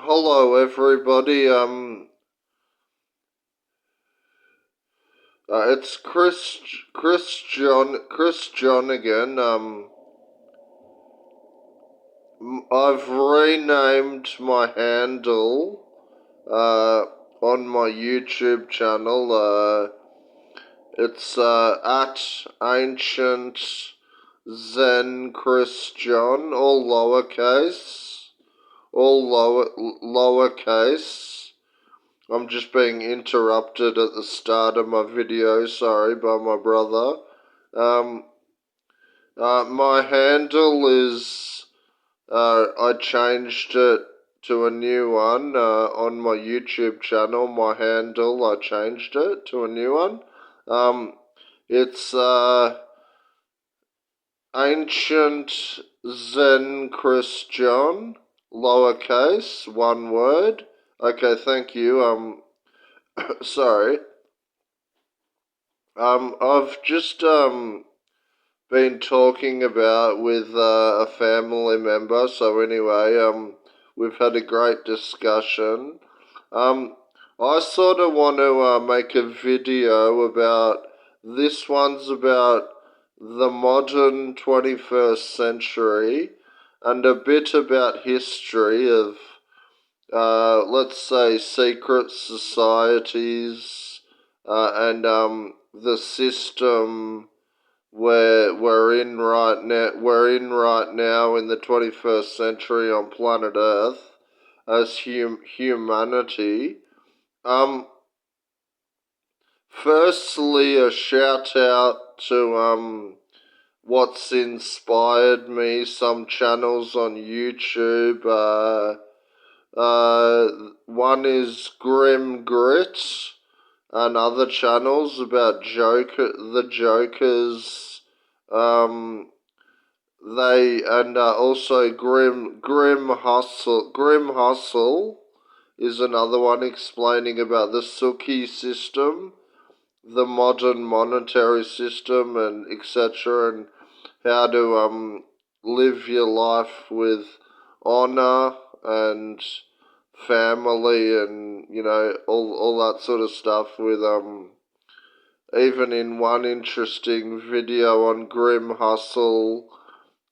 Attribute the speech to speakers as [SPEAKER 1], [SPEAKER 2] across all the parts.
[SPEAKER 1] Hello, everybody. It's Chris John again. I've renamed my handle, on my YouTube channel. It's, at Ancient Zen Chris John, all lowercase. I'm just being interrupted at the start of my video, sorry, by my brother. Um, my handle is, I changed it to a new one, on my YouTube channel. My handle, I changed it to a new one. It's, Ancient Zen Chris John, lowercase, one word. Okay, thank you. Sorry. I've just been talking about with a family member. So anyway, we've had a great discussion. Um, I sort of want to make a video about this one's about the modern 21st century and a bit about history of let's say secret societies, and the system where we're in right now in the 21st century on planet Earth as humanity. Um, Firstly, a shout out to what's inspired me. Some channels on YouTube. One is Grim Grit, and other channels about the Jokers. They and also Grim Hustle is another one explaining about the Suki system, the modern monetary system, and etc. and how to live your life with honor and family, and all that sort of stuff. With even in one interesting video on Grim Hustle,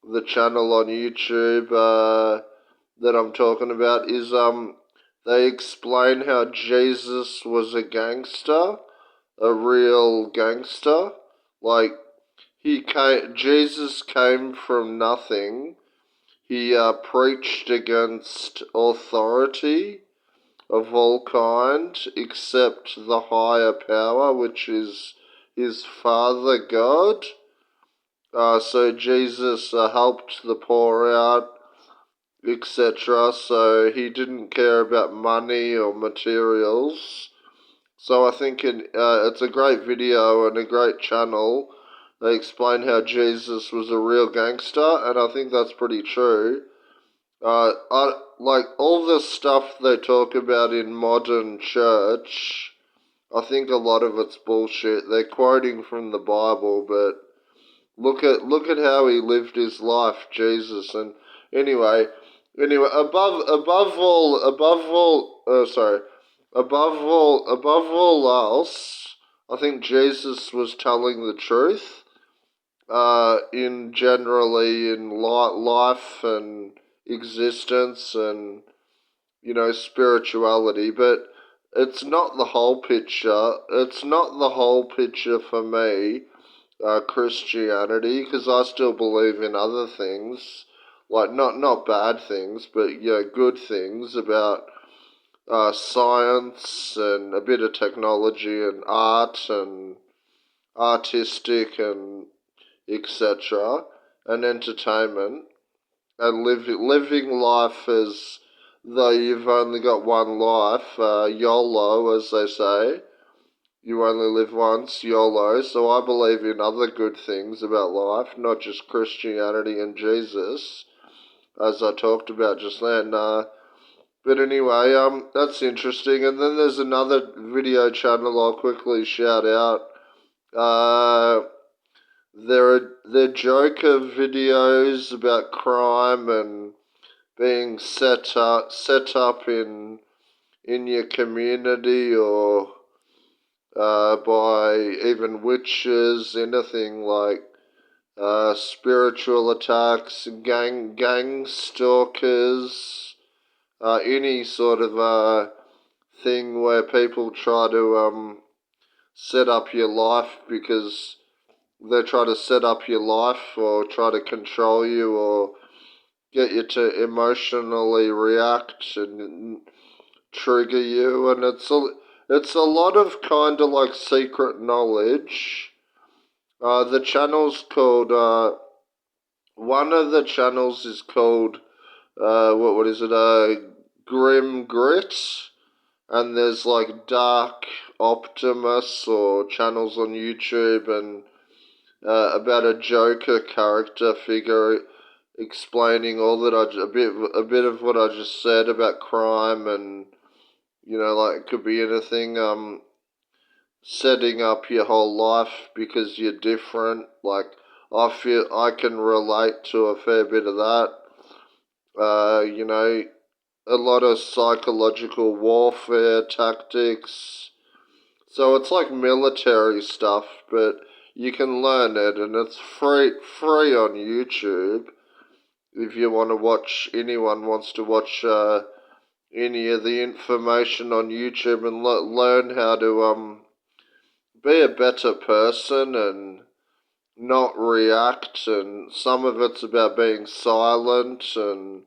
[SPEAKER 1] the channel on YouTube, that I'm talking about, is they explain how Jesus was a gangster, a real gangster. Like, Jesus came from nothing. He preached against authority of all kind, except the higher power, which is his Father God. So Jesus helped the poor out, etc. So he didn't care about money or materials. So I think it's a great video and a great channel. They explain how Jesus was a real gangster, and I think that's pretty true. I like all the stuff they talk about in modern church. I think a lot of it's bullshit. They're quoting from the Bible, but look at how he lived his life, Jesus. And anyway, above all else, I think Jesus was telling the truth. In generally in life and existence and spirituality, but it's not the whole picture. It's not the whole picture for me, Christianity, because I still believe in other things, like not bad things, but good things about science and a bit of technology and art and artistic and etc. and entertainment, and living life as though you've only got one life, YOLO, as they say. You only live once, YOLO. So I believe in other good things about life, not just Christianity and Jesus, as I talked about just then. But anyway, that's interesting. And then there's another video channel I'll quickly shout out. There are Joker videos about crime and being set up in your community, or by even witches, anything like spiritual attacks, gang stalkers, any sort of thing where people try to set up your life because they try to set up your life or try to control you or get you to emotionally react and trigger you, and it's a lot of kind of like secret knowledge. The channel's called one of the channels is called what is it? Grim Grit, and there's like Dark Optimus or channels on YouTube, and about a Joker character figure explaining all that a bit of what I just said about crime, and like it could be anything. Setting up your whole life because you're different. Like I feel I can relate to a fair bit of that. A lot of psychological warfare tactics. So it's like military stuff, but you can learn it, and it's free on YouTube. If you want to watch, anyone wants to watch any of the information on YouTube and learn how to be a better person and not react, and some of it's about being silent and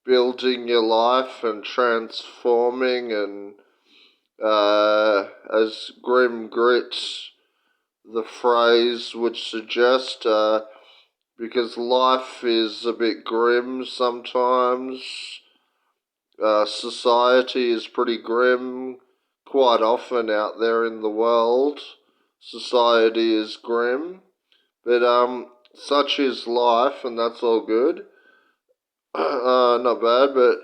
[SPEAKER 1] building your life and transforming, and as Grim Grit, the phrase would suggest, because life is a bit grim sometimes. Society is pretty grim quite often out there in the world. Society is grim, but such is life, and that's all good. Not bad, but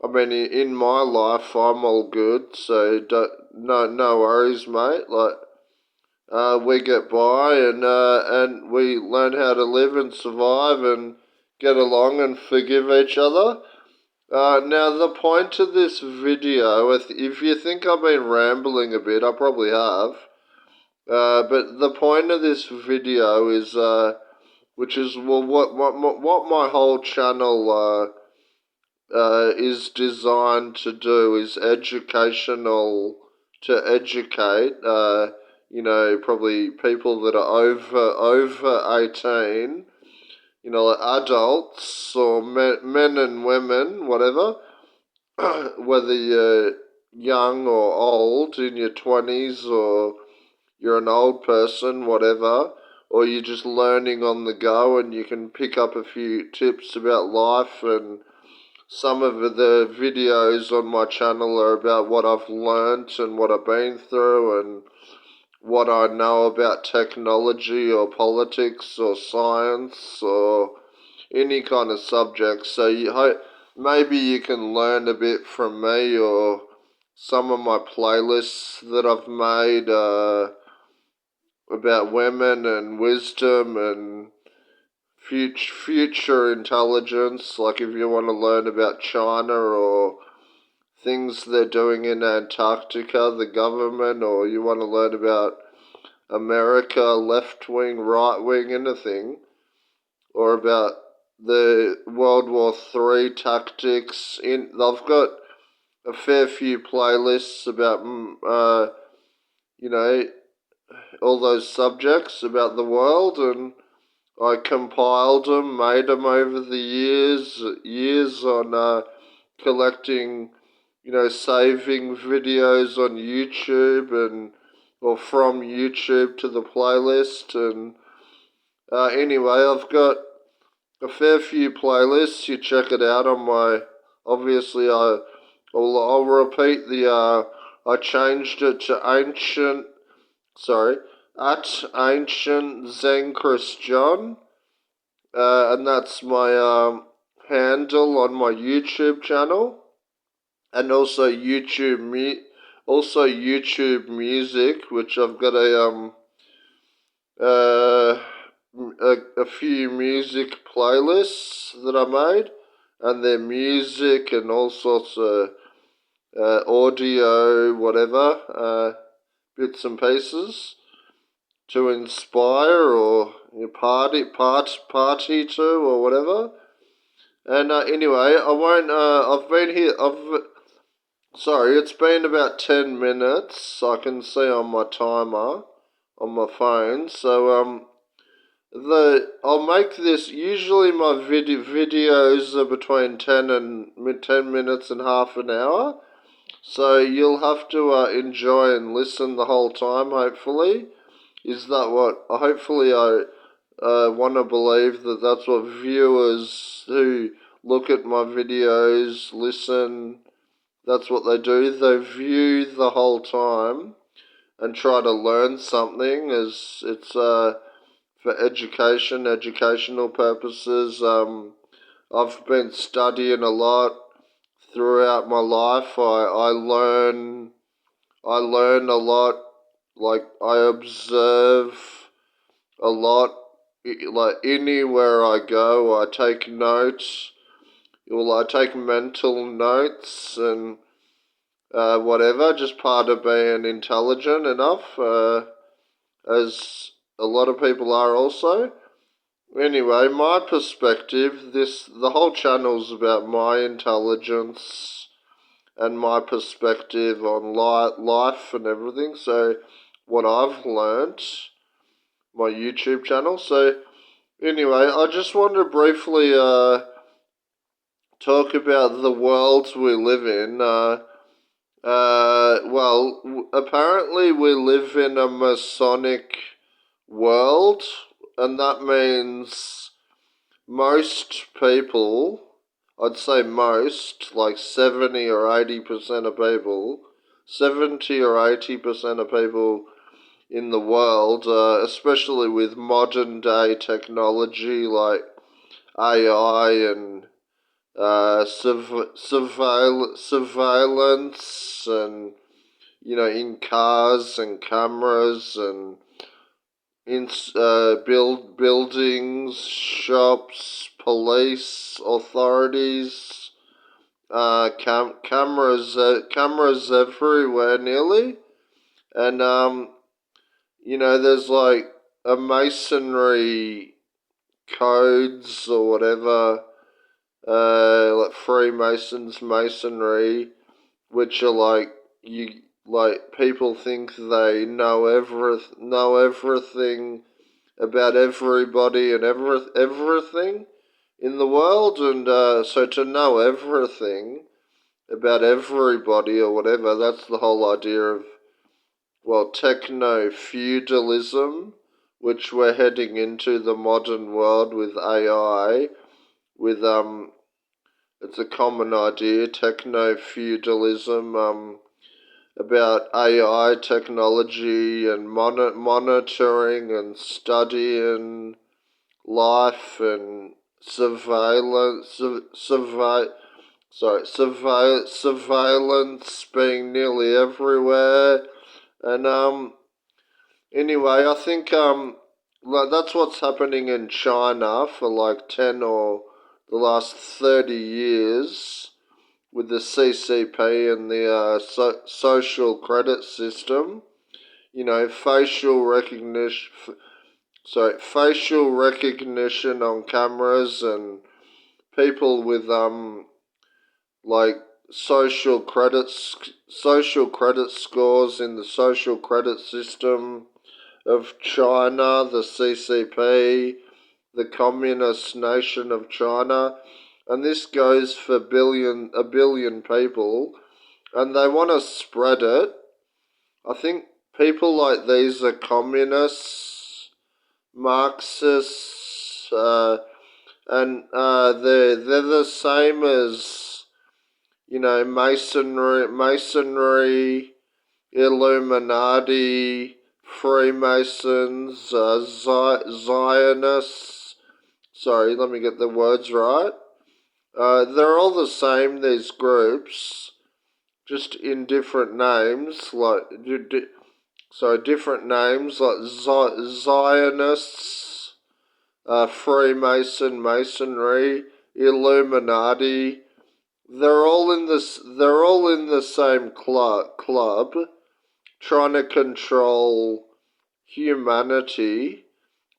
[SPEAKER 1] I mean, in my life, I'm all good, so no worries, mate. Like, we get by, and we learn how to live and survive and get along and forgive each other. Now, the point of this video, if you think I've been rambling a bit, I probably have. But the point of this video is, which is what my whole channel is designed to do, is educational, to educate. Probably people that are over 18. Like adults or men and women, whatever, whether you're young or old, in your 20s, or you're an old person, whatever, or you're just learning on the go and you can pick up a few tips about life. And some of the videos on my channel are about what I've learnt and what I've been through and what I know about technology or politics or science or any kind of subject. So maybe you can learn a bit from me or some of my playlists that I've made about women and wisdom and future intelligence. Like if you want to learn about China or things they're doing in Antarctica, the government, or you want to learn about America, left wing, right wing, anything, or about the World War III tactics. I've got a fair few playlists about, all those subjects about the world, and I compiled them, made them over the years on collecting, saving videos on YouTube or from YouTube to the playlist. And anyway, I've got a fair few playlists. You check it out on my. Obviously, I'll repeat I changed it to ancient. Sorry, at ancient Zen Christian, and that's my handle on my YouTube channel, and also YouTube Music, which I've got a few music playlists that I made, and their music and all sorts of audio, whatever, bits and pieces to inspire or party to or whatever. And anyway, I won't. I've been here. Sorry, it's been about 10 minutes. I can see on my timer on my phone. So I'll make this. Usually my videos are between 10 minutes and half an hour. So you'll have to enjoy and listen the whole time. Hopefully, is that what? Hopefully, I want to believe that that's what viewers who look at my videos, listen, that's what they do. They view the whole time and try to learn something as it's for educational purposes. I've been studying a lot throughout my life. I learn a lot. Like I observe a lot. Like anywhere I go, I take notes. Well, I take mental notes and whatever. Just part of being intelligent enough, as a lot of people are also. Anyway, my perspective. The whole channel's about my intelligence and my perspective on life and everything. So, what I've learnt, my YouTube channel. So, anyway, I just want to briefly talk about the worlds we live in. Well, apparently we live in a Masonic world, and that means most people, I'd say most, like 70 or 80% of people, 70 or 80% of people in the world, especially with modern day technology like AI and surveillance and, in cars and cameras and in buildings, shops, police, authorities, cameras everywhere nearly, and there's like a masonry codes or whatever, like Freemasons masonry, which are like people think they know everything about everybody and everything in the world, and so to know everything about everybody or whatever, that's the whole idea of, well, techno-feudalism, which we're heading into the modern world with AI, with it's a common idea, techno-feudalism, about AI technology and monitoring and studying life and surveillance being nearly everywhere. And anyway, I think that's what's happening in China for like 10 or the last 30 years with the CCP and the social credit system. Facial recognition on cameras, and people with like social credit scores in the social credit system of China, the CCP, the communist nation of China, and this goes for a billion people, and they want to spread it. I think people like these are communists, Marxists, and they're the same as, masonry, Illuminati, Freemasons, Zionists. Sorry, let me get the words right. They're all the same, these groups, just in different names, like, different names, like Zionists, Freemason, Masonry, Illuminati. They're all in this. They're all in the same club, trying to control humanity,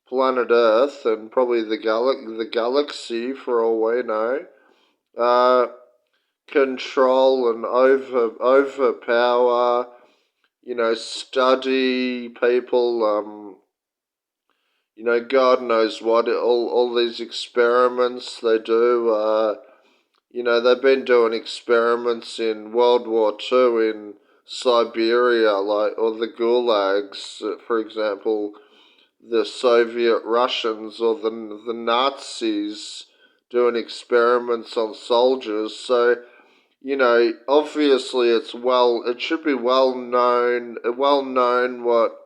[SPEAKER 1] planet Earth, and probably the galaxy for all we know. Uh, Control and overpower. Study people. God knows what. All these experiments they do. They've been doing experiments in World War Two in Siberia, or the gulags, for example, the Soviet Russians or the Nazis doing experiments on soldiers. So, obviously it should be well known what,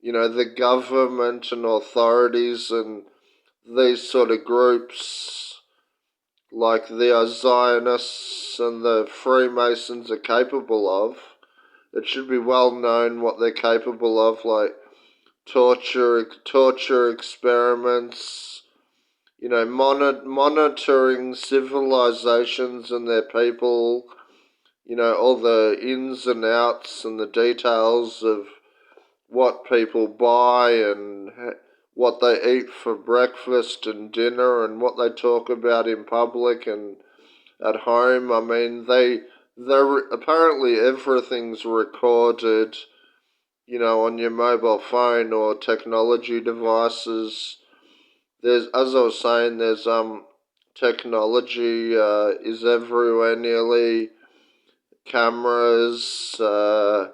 [SPEAKER 1] the government and authorities and these sort of groups like the Zionists and the Freemasons are capable of. It should be well known what they're capable of, like torture experiments, monitoring civilizations and their people, all the ins and outs and the details of what people buy and what they eat for breakfast and dinner and what they talk about in public and at home. I mean, they're apparently everything's recorded, on your mobile phone or technology devices. As I was saying, there's technology is everywhere nearly. Cameras, not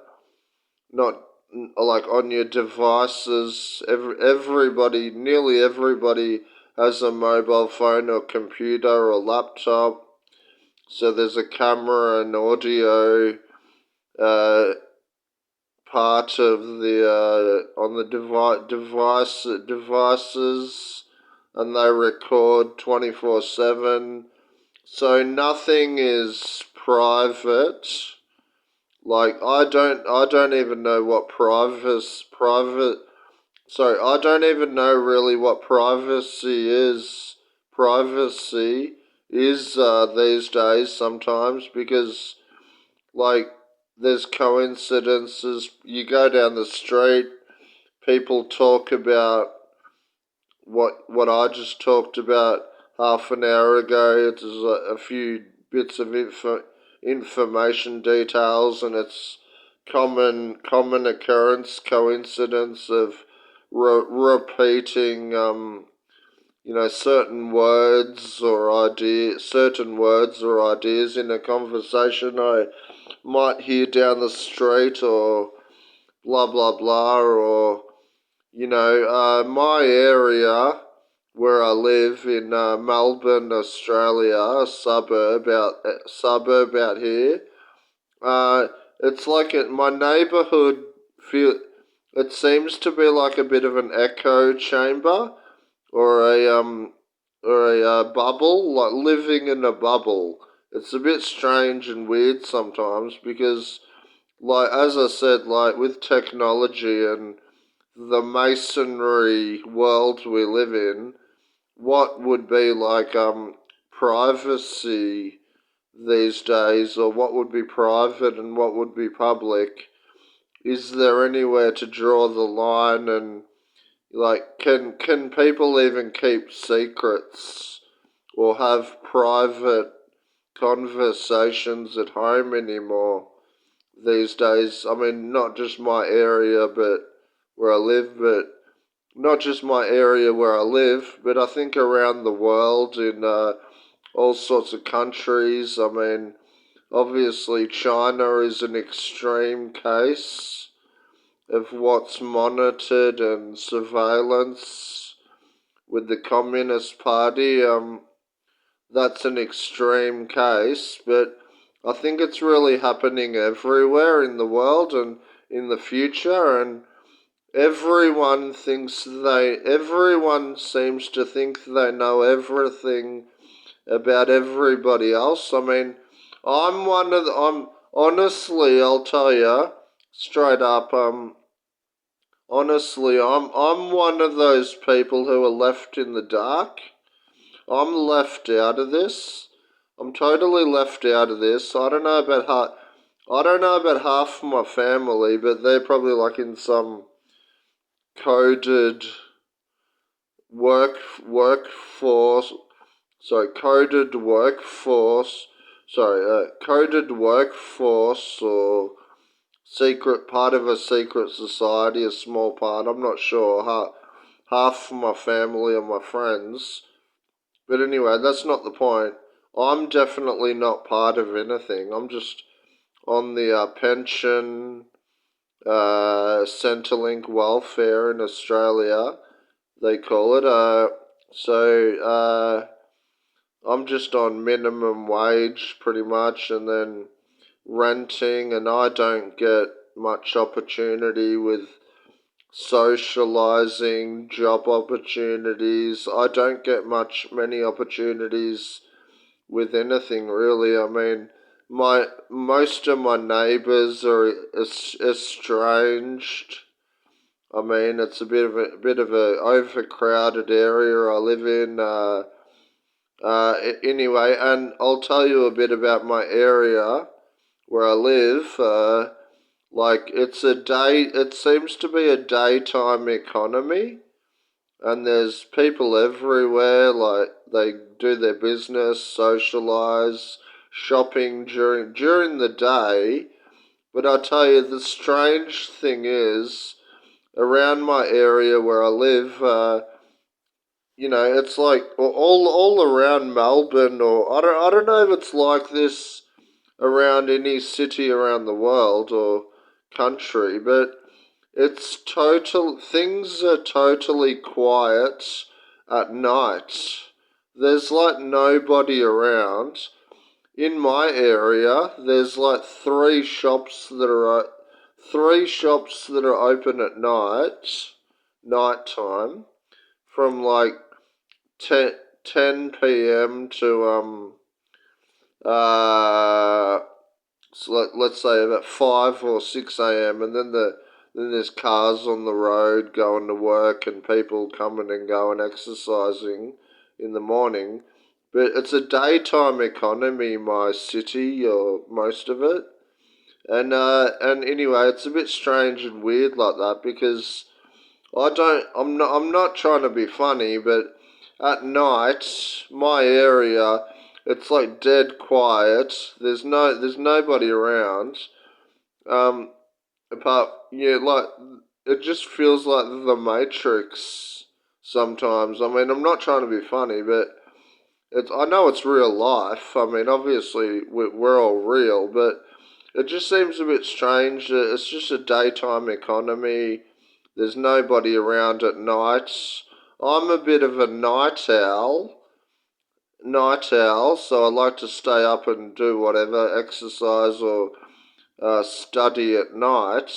[SPEAKER 1] like on your devices. Nearly everybody has a mobile phone or computer or laptop. So there's a camera and audio part of the on the devices, and they record 24/7. So nothing is private. Like I don't even know what Sorry, I don't even know really what privacy is. Privacy is these days sometimes, because like there's coincidences. You go down the street, people talk about what I just talked about half an hour ago. It's a few bits of information details, and it's common occurrence, coincidence of repeating certain words or ideas in a conversation I might hear down the street, or blah blah blah, or my area where I live in Melbourne, Australia, a suburb out here. It's like my neighbourhood feel. It seems to be like a bit of an echo chamber, or a bubble, like living in a bubble. It's a bit strange and weird sometimes because, like as I said, like with technology and the masonry world we live in, what would be like privacy these days, or what would be private and what would be public? Is there anywhere to draw the line? And like, can people even keep secrets or have private conversations at home anymore these days? I mean, not just my area, but where I live, but not just my area where I live, but I think around the world in all sorts of countries. I mean, obviously China is an extreme case of what's monitored and surveillance with the Communist Party. That's an extreme case, but I think it's really happening everywhere in the world and in the future, and everyone seems to think they know everything about everybody else. I mean, honestly, I'll tell you straight up, honestly, I'm one of those people who are left in the dark. I'm left out of this. I'm totally left out of this. I don't know about half my family, but they're probably like in some coded work workforce. Sorry, coded workforce or secret part of a secret society, a small part. I'm not sure. Half my family and my friends. But anyway, that's not the point. I'm definitely not part of anything. I'm just on the pension, Centrelink welfare in Australia, they call it. I'm just on minimum wage pretty much, and then renting, and I don't get much opportunity with socializing, job opportunities. I don't get many opportunities with anything really. I mean, most of my neighbours are estranged. I mean, it's a bit of a overcrowded area I live in. Anyway, and I'll tell you a bit about my area where I live. Like it seems to be a daytime economy, and there's people everywhere. Like they do their business, socialize, shopping during the day. But I tell you, the strange thing is, around my area where I live, it's like all around Melbourne, or I don't know if it's like this around any city around the world or country, but things are totally quiet at night. There's like nobody around. In my area, there's like three shops that are open at nighttime, from like 10 p.m. to so let's say about 5 or 6 a.m. and then there's cars on the road going to work and people coming and going exercising in the morning. But it's a daytime economy, my city, or most of it. And anyway, it's a bit strange and weird like that, because I'm not trying to be funny, but at night, my area, it's like dead quiet. There's nobody around. Um, apart, yeah, like, it just feels like the Matrix sometimes. I mean, I'm not trying to be funny, but I know it's real life. I mean, obviously, we're all real, but it just seems a bit strange. It's just a daytime economy. There's nobody around at night. I'm a bit of a night owl, so I like to stay up and do whatever, exercise or study at night,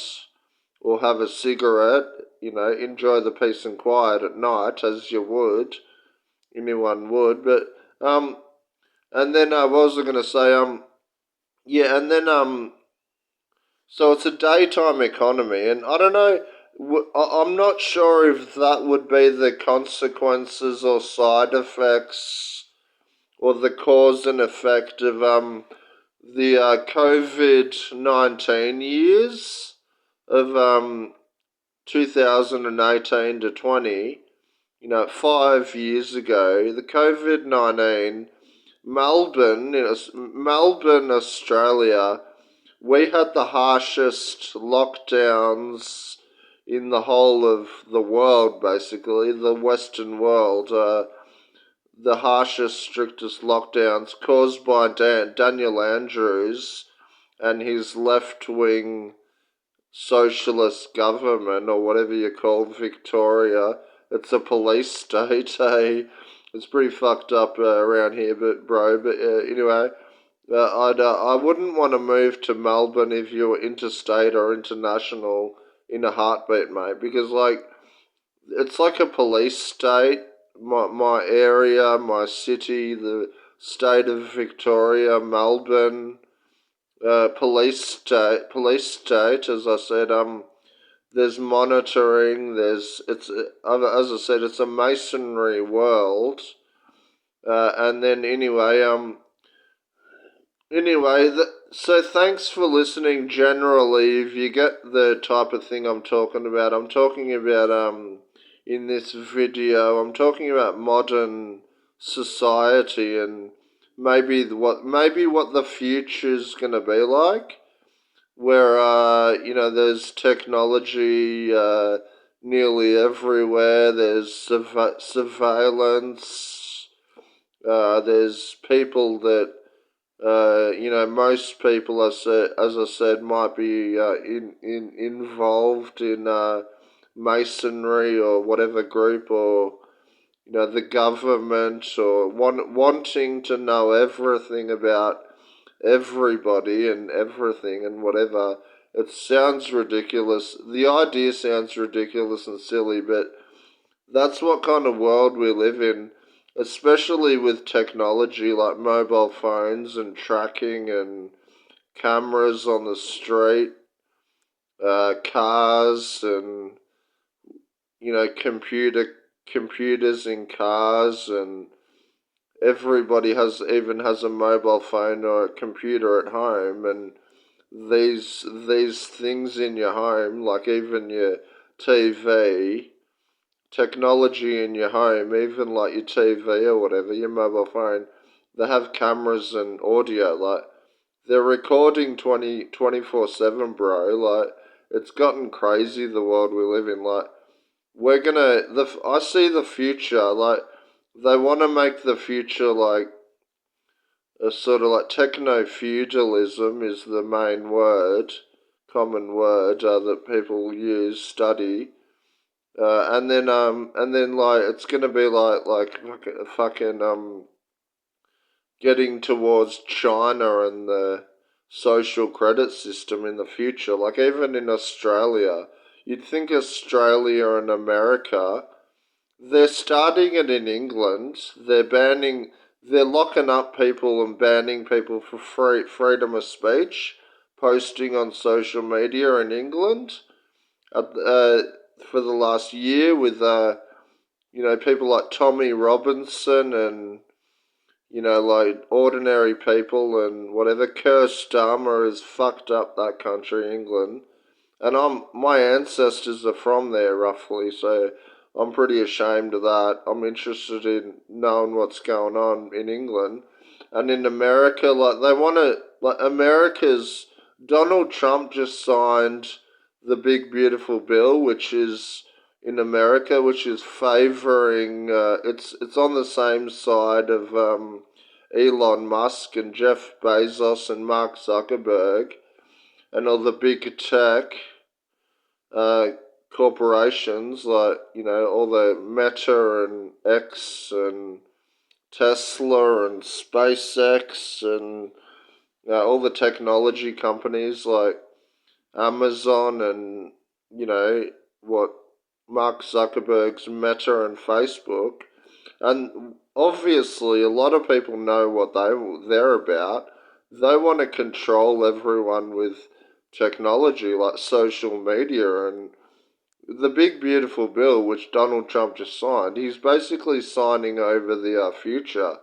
[SPEAKER 1] or have a cigarette, enjoy the peace and quiet at night, as anyone would. But, and then, what was I going to say, yeah, and then, so it's a daytime economy, and I don't know, I'm not sure if that would be the consequences or side effects, or the cause and effect of the COVID-19 years of 2018 to 20. 5 years ago, the COVID-19, Melbourne, Australia, we had the harshest lockdowns in the whole of the world, basically, the Western world. The harshest, strictest lockdowns caused by Daniel Andrews and his left-wing socialist government, or whatever you call Victoria. It's a police state, eh? It's pretty fucked up around here, but anyway, I wouldn't want to move to Melbourne if you were interstate or international in a heartbeat, mate, because it's like a police state. My area, my city, the state of Victoria, Melbourne, police state. As I said, there's monitoring. As I said, it's a masonry world. And then so thanks for listening. Generally, if you get the type of thing I'm talking about in this video, I'm talking about modern society and maybe what the future's gonna be like, where there's technology nearly everywhere. There's surveillance. There's people that most people, as I said, might be involved in masonry or whatever group, or the government, or wanting to know everything about everybody and everything and whatever. It sounds ridiculous. The idea sounds ridiculous and silly, but that's what kind of world we live in, especially with technology like mobile phones and tracking and cameras on the street, cars, and computers in cars, and everybody has a mobile phone or a computer at home, and these things in your home, like even your TV, technology in your home, even like your TV or whatever, your mobile phone, they have cameras and audio. Like, they're recording 24/7, bro. Like, it's gotten crazy, the world we live in. Like, I see the future, like, they want to make the future like a sort of like techno-feudalism is the main word, common word that people use, study. And then like it's gonna be like fucking getting towards China and the social credit system in the future. Like even in Australia, you'd think Australia and America, they're starting it in England. They're locking up people and banning people for freedom of speech, posting on social media in England for the last year with people like Tommy Robinson and like ordinary people and whatever. Keir Starmer has fucked up that country, England, and my ancestors are from there roughly, so I'm pretty ashamed of that. I'm interested in knowing what's going on in England and in America. Like they want to, like America's Donald Trump just signed the big beautiful bill, which is in America, which is favouring. It's on the same side of Elon Musk and Jeff Bezos and Mark Zuckerberg and all the big tech uh, corporations, like all the Meta and X and Tesla and SpaceX and all the technology companies like Amazon and what Mark Zuckerberg's Meta and Facebook. And obviously, a lot of people know what they're about. They want to control everyone with technology like social media and the big beautiful bill which Donald Trump just signed. He's basically signing over the future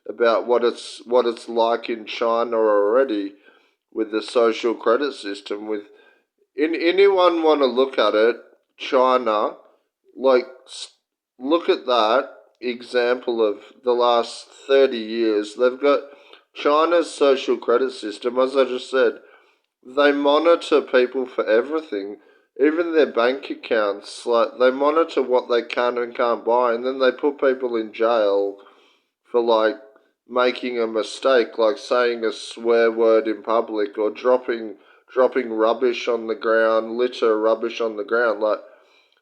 [SPEAKER 1] about what it's like in China already with the social credit system. With anyone want to look at it, China, like look at that example of the last 30 years. They've got China's social credit system, as I just said. They monitor people for everything, even their bank accounts. Like they monitor what they can and can't buy, and then they put people in jail for like making a mistake, like saying a swear word in public or dropping rubbish on the ground, litter rubbish on the ground, like,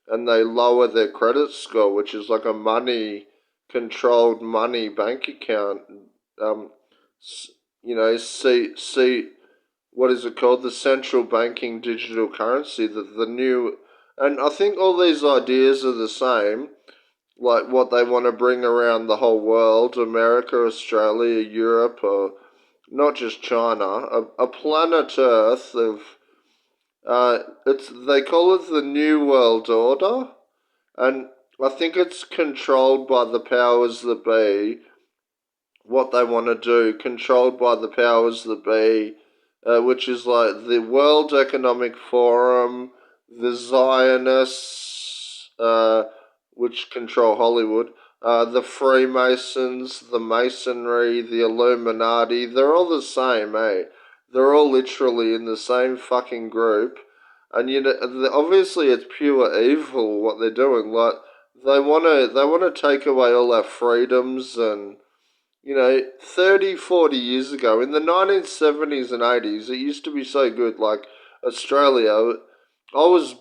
[SPEAKER 1] and they lower their credit score, which is like a controlled money bank account. Um, see what is it called? The central banking digital currency, the new, and I think all these ideas are the same, like what they want to bring around the whole world, America, Australia, Europe, or not just China, a planet Earth of, they call it the New World Order, and I think it's controlled by the powers that be, what they want to do, controlled by the powers that be, which is like the World Economic Forum, the Zionists, which control Hollywood, the Freemasons, the Masonry, the Illuminati. They're all the same, eh? They're all literally in the same fucking group. And obviously it's pure evil what they're doing. Like they wanna take away all our freedoms and 30, 40 years ago, in the 1970s and 80s, it used to be so good. Like Australia, I was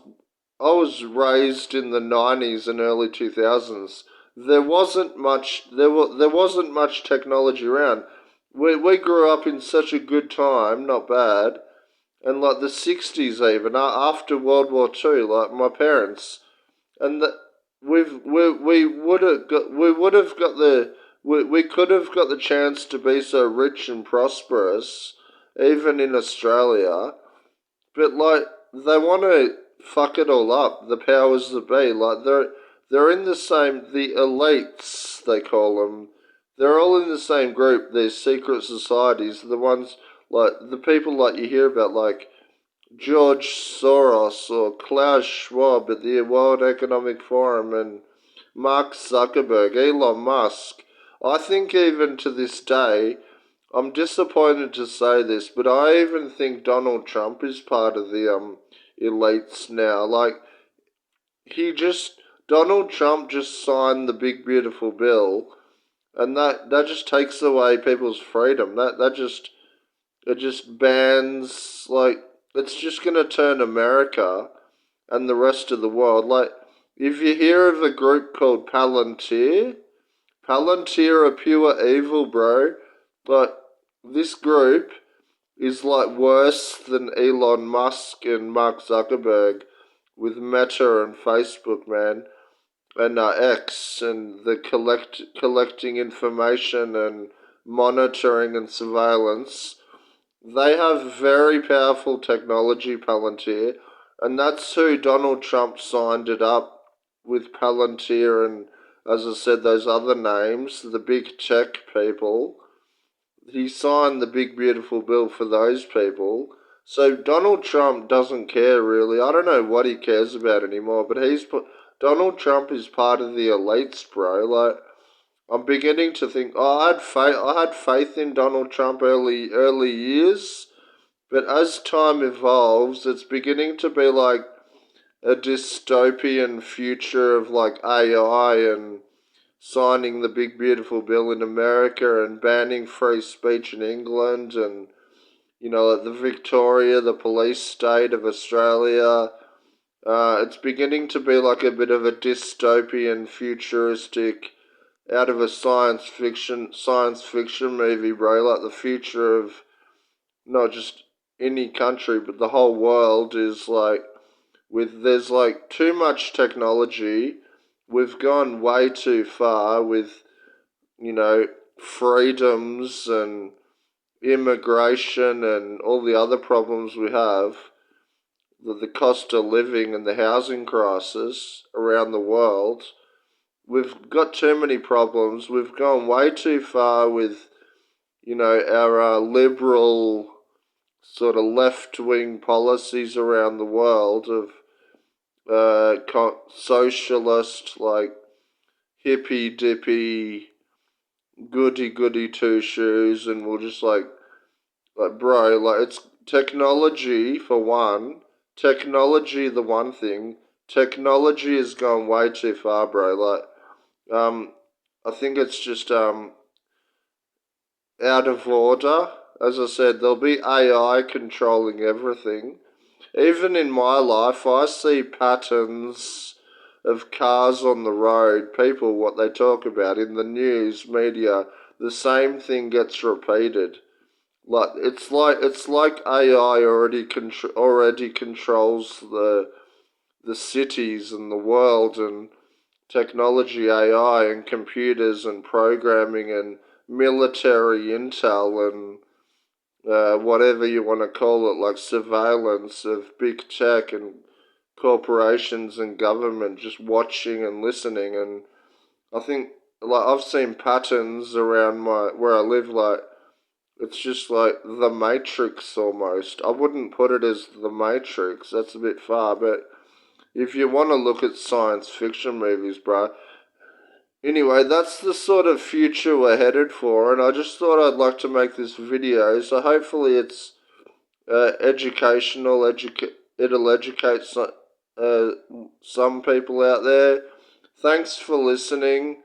[SPEAKER 1] I was raised in the 90s and early 2000s. There wasn't much technology around. We grew up in such a good time, not bad, and like the 60s even after World War Two, like my parents and we would have got we could have got the chance to be so rich and prosperous even in Australia, but like they want to fuck it all up. The powers that be, like they're in the same, the elites they call them. They're all in the same group. These secret societies, the ones like the people like you hear about, like George Soros or Klaus Schwab at the World Economic Forum and Mark Zuckerberg, Elon Musk. I think even to this day, I'm disappointed to say this, but I even think Donald Trump is part of the elites now. Like he just Donald Trump just signed the big beautiful bill, and that just takes away people's freedom. That just it just bans, like, it's just going to turn America and the rest of the world. Like, if you hear of a group called Palantir, Palantir are pure evil, bro. But this group is like worse than Elon Musk and Mark Zuckerberg with Meta and Facebook, man, and X and the collecting information and monitoring and surveillance. They have very powerful technology, Palantir, and that's who Donald Trump signed it up with, Palantir, and as I said, those other names, the big tech people. He signed the big beautiful bill for those people. So Donald Trump doesn't care really. I don't know what he cares about anymore, but Donald Trump is part of the elites, bro. Like I'm beginning to think, oh, I had faith in Donald Trump early years, but as time evolves, it's beginning to be like a dystopian future of like AI and signing the big beautiful bill in America and banning free speech in England and like the Victoria, the police state of Australia. It's beginning to be like a bit of a dystopian, futuristic, out of a science fiction movie, bro. Like the future of not just any country, but the whole world is like there's like too much technology. We've gone way too far with, you know, freedoms and immigration and all the other problems we have, the cost of living and the housing crisis around the world. We've got too many problems. We've gone way too far with, our liberal sort of left-wing policies around the world of socialist, like hippy-dippy, goody-goody two-shoes, and we'll just like, bro, like, it's technology for one. Technology, the one thing. Technology has gone way too far, bro. Like, I think it's just out of order. As I said, there'll be AI controlling everything. Even in my life, I see patterns of cars on the road, people, what they talk about in the news, media. The same thing gets repeated. Like it's like AI already controls the cities and the world and technology, AI and computers and programming and military intel and whatever you want to call it, like surveillance of big tech and corporations and government just watching and listening. And I think like I've seen patterns around where I live. Like it's just like the Matrix almost. I wouldn't put it as the Matrix. That's a bit far, but if you want to look at science fiction movies, bro. Anyway, that's the sort of future we're headed for, and I just thought I'd like to make this video. So hopefully it's educational. It'll educate some people out there. Thanks for listening.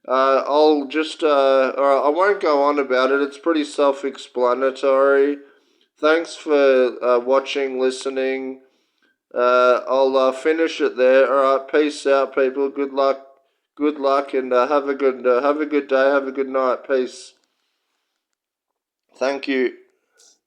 [SPEAKER 1] I'll just, I won't go on about it. It's pretty self-explanatory. Thanks for watching, listening. I'll finish it there. All right, peace out, people. Good luck, and have a good day. Have a good night. Peace. Thank you.